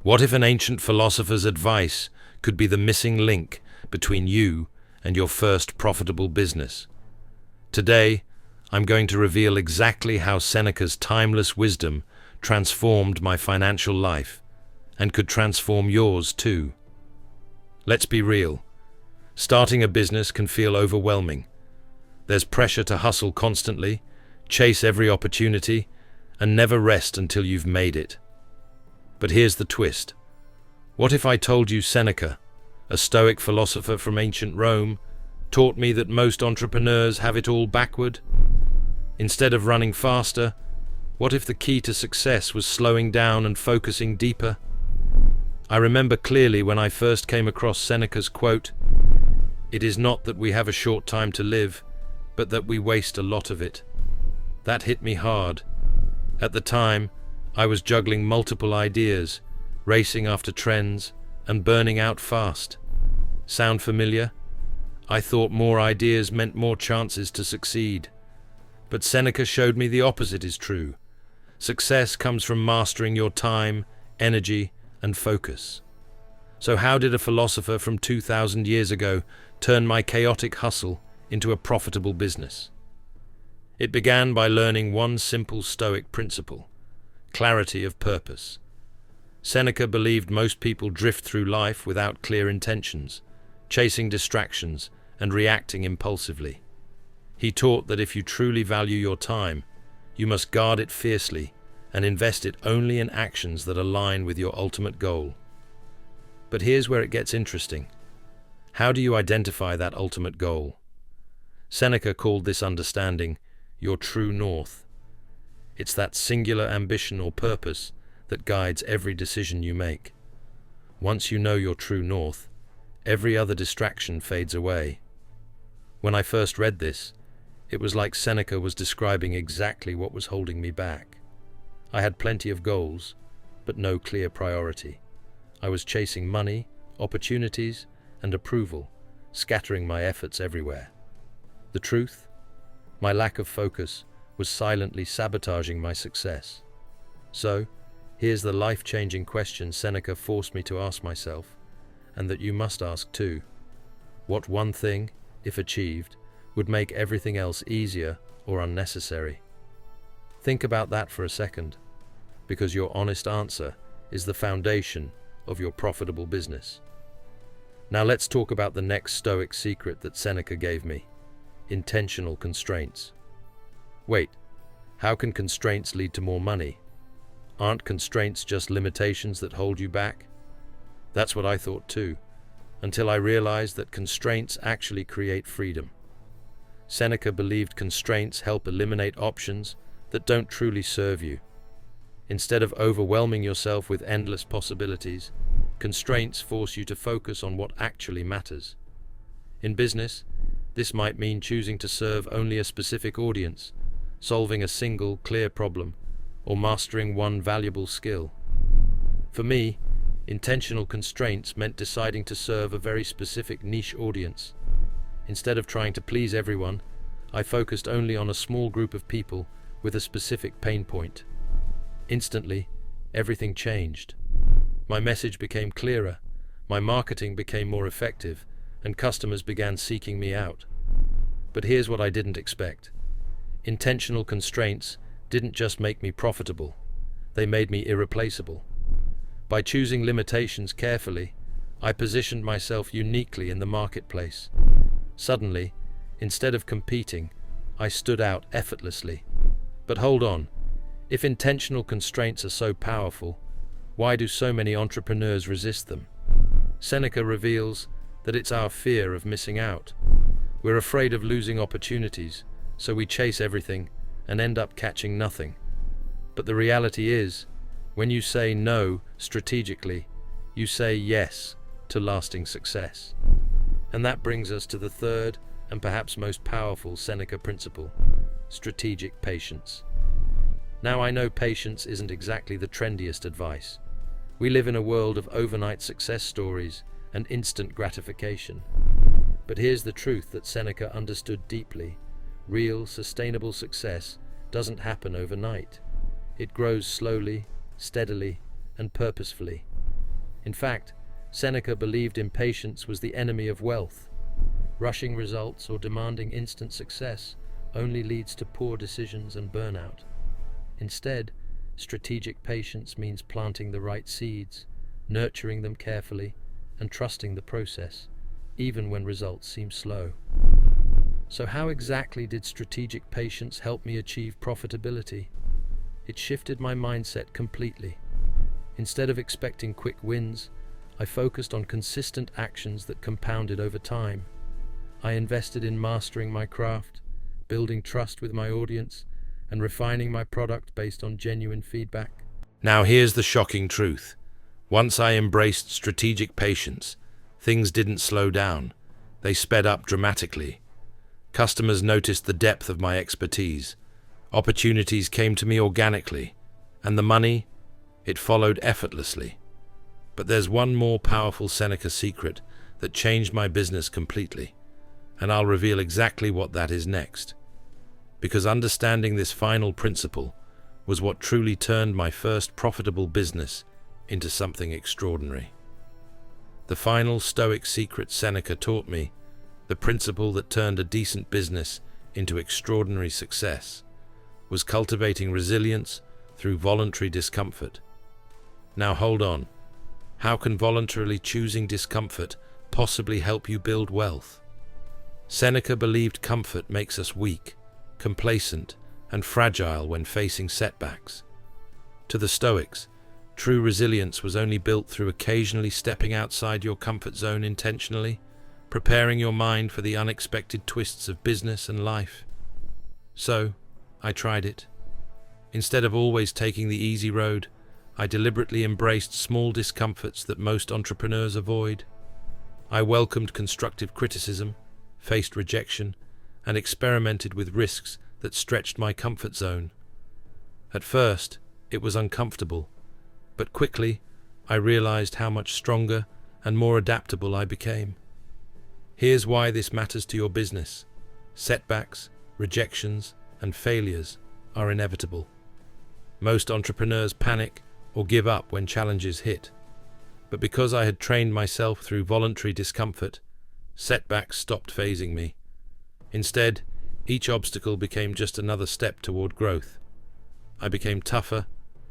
What if an ancient philosopher's advice could be the missing link between you and your first profitable business? Today, I'm going to reveal exactly how Seneca's timeless wisdom transformed my financial life and could transform yours too. Let's be real. Starting a business can feel overwhelming. There's pressure to hustle constantly, chase every opportunity, and never rest until you've made it. But here's the twist. What if I told you Seneca, a Stoic philosopher from ancient Rome, taught me that most entrepreneurs have it all backward? Instead of running faster, what if the key to success was slowing down and focusing deeper? I remember clearly when I first came across Seneca's quote, "It is not that we have a short time to live, but that we waste a lot of it." That hit me hard. At the time, I was juggling multiple ideas, racing after trends, and burning out fast. Sound familiar? I thought more ideas meant more chances to succeed. But Seneca showed me the opposite is true. Success comes from mastering your time, energy, and focus. So how did a philosopher from 2,000 years ago turn my chaotic hustle into a profitable business? It began by learning one simple Stoic principle: clarity of purpose. Seneca believed most people drift through life without clear intentions, chasing distractions and reacting impulsively. He taught that if you truly value your time, you must guard it fiercely and invest it only in actions that align with your ultimate goal. But here's where it gets interesting. How do you identify that ultimate goal? Seneca called this understanding your true north. It's that singular ambition or purpose that guides every decision you make. Once you know your true north, every other distraction fades away. When I first read this, it was like Seneca was describing exactly what was holding me back. I had plenty of goals, but no clear priority. I was chasing money, opportunities, and approval, scattering my efforts everywhere. The truth? My lack of focus was silently sabotaging my success. So, here's the life-changing question Seneca forced me to ask myself, and that you must ask too. What one thing, if achieved, would make everything else easier or unnecessary? Think about that for a second, because your honest answer is the foundation of your profitable business. Now let's talk about the next Stoic secret that Seneca gave me: intentional constraints. Wait, how can constraints lead to more money? Aren't constraints just limitations that hold you back? That's what I thought too, until I realized that constraints actually create freedom. Seneca believed constraints help eliminate options that don't truly serve you. Instead of overwhelming yourself with endless possibilities, constraints force you to focus on what actually matters. In business, this might mean choosing to serve only a specific audience, solving a single, clear problem, or mastering one valuable skill. For me, intentional constraints meant deciding to serve a very specific niche audience. Instead of trying to please everyone, I focused only on a small group of people with a specific pain point. Instantly, everything changed. My message became clearer, my marketing became more effective, and customers began seeking me out. But here's what I didn't expect. Intentional constraints didn't just make me profitable, they made me irreplaceable. By choosing limitations carefully, I positioned myself uniquely in the marketplace. Suddenly, instead of competing, I stood out effortlessly. But hold on, if intentional constraints are so powerful, why do so many entrepreneurs resist them? Seneca reveals that it's our fear of missing out. We're afraid of losing opportunities, so we chase everything and end up catching nothing. But the reality is, when you say no strategically, you say yes to lasting success. And that brings us to the third and perhaps most powerful Seneca principle: strategic patience. Now I know patience isn't exactly the trendiest advice. We live in a world of overnight success stories and instant gratification. But here's the truth that Seneca understood deeply. Real, sustainable success doesn't happen overnight. It grows slowly, steadily, and purposefully. In fact, Seneca believed impatience was the enemy of wealth. Rushing results or demanding instant success only leads to poor decisions and burnout. Instead, strategic patience means planting the right seeds, nurturing them carefully, and trusting the process, even when results seem slow. So how exactly did strategic patience help me achieve profitability? It shifted my mindset completely. Instead of expecting quick wins, I focused on consistent actions that compounded over time. I invested in mastering my craft, building trust with my audience, and refining my product based on genuine feedback. Now here's the shocking truth. Once I embraced strategic patience, things didn't slow down. They sped up dramatically. Customers noticed the depth of my expertise. Opportunities came to me organically, and the money, it followed effortlessly. But there's one more powerful Seneca secret that changed my business completely, and I'll reveal exactly what that is next. Because understanding this final principle was what truly turned my first profitable business into something extraordinary. The final Stoic secret Seneca taught me, the principle that turned a decent business into extraordinary success, was cultivating resilience through voluntary discomfort. Now hold on. How can voluntarily choosing discomfort possibly help you build wealth? Seneca believed comfort makes us weak, complacent, and fragile when facing setbacks. To the Stoics, true resilience was only built through occasionally stepping outside your comfort zone intentionally, preparing your mind for the unexpected twists of business and life. So, I tried it. Instead of always taking the easy road, I deliberately embraced small discomforts that most entrepreneurs avoid. I welcomed constructive criticism, faced rejection, and experimented with risks that stretched my comfort zone. At first, it was uncomfortable, but quickly I realized how much stronger and more adaptable I became. Here's why this matters to your business. Setbacks, rejections, and failures are inevitable. Most entrepreneurs panic or give up when challenges hit. But because I had trained myself through voluntary discomfort, setbacks stopped fazing me. Instead, each obstacle became just another step toward growth. I became tougher,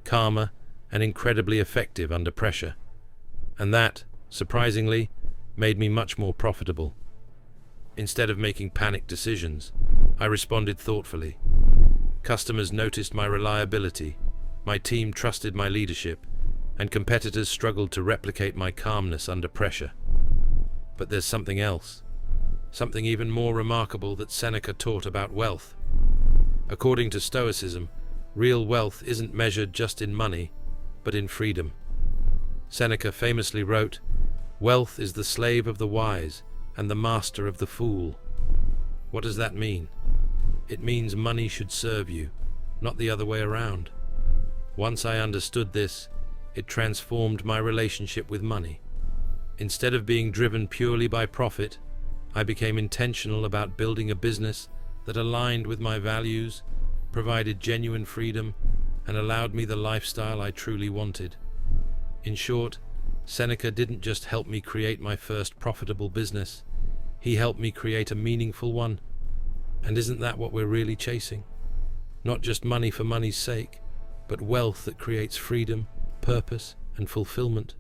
calmer, and incredibly effective under pressure. And that, surprisingly, made me much more profitable. Instead of making panicked decisions, I responded thoughtfully. Customers noticed my reliability, my team trusted my leadership, and competitors struggled to replicate my calmness under pressure. But there's something else, something even more remarkable that Seneca taught about wealth. According to Stoicism, real wealth isn't measured just in money, but in freedom. Seneca famously wrote, "Wealth is the slave of the wise and the master of the fool." What does that mean? It means money should serve you, not the other way around. Once I understood this, it transformed my relationship with money. Instead of being driven purely by profit, I became intentional about building a business that aligned with my values, provided genuine freedom, and allowed me the lifestyle I truly wanted. In short, Seneca didn't just help me create my first profitable business, he helped me create a meaningful one. And isn't that what we're really chasing? Not just money for money's sake, but wealth that creates freedom, purpose, and fulfillment.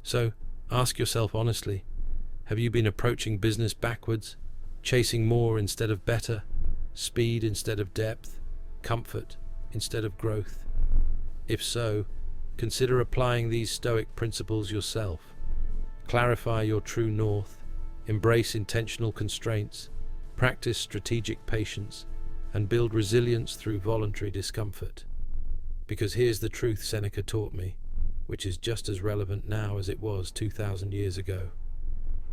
So, ask yourself honestly, have you been approaching business backwards, chasing more instead of better, speed instead of depth, comfort instead of growth? If so, consider applying these Stoic principles yourself. Clarify your true north, embrace intentional constraints, practice strategic patience, and build resilience through voluntary discomfort. Because here's the truth Seneca taught me, which is just as relevant now as it was 2,000 years ago.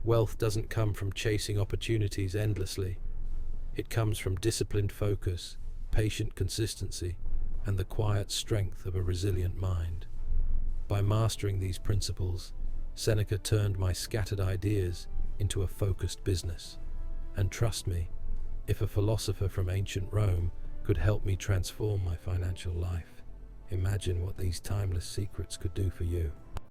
Wealth doesn't come from chasing opportunities endlessly. It comes from disciplined focus, patient consistency, and the quiet strength of a resilient mind. By mastering these principles, Seneca turned my scattered ideas into a focused business. And trust me, if a philosopher from ancient Rome could help me transform my financial life, imagine what these timeless secrets could do for you.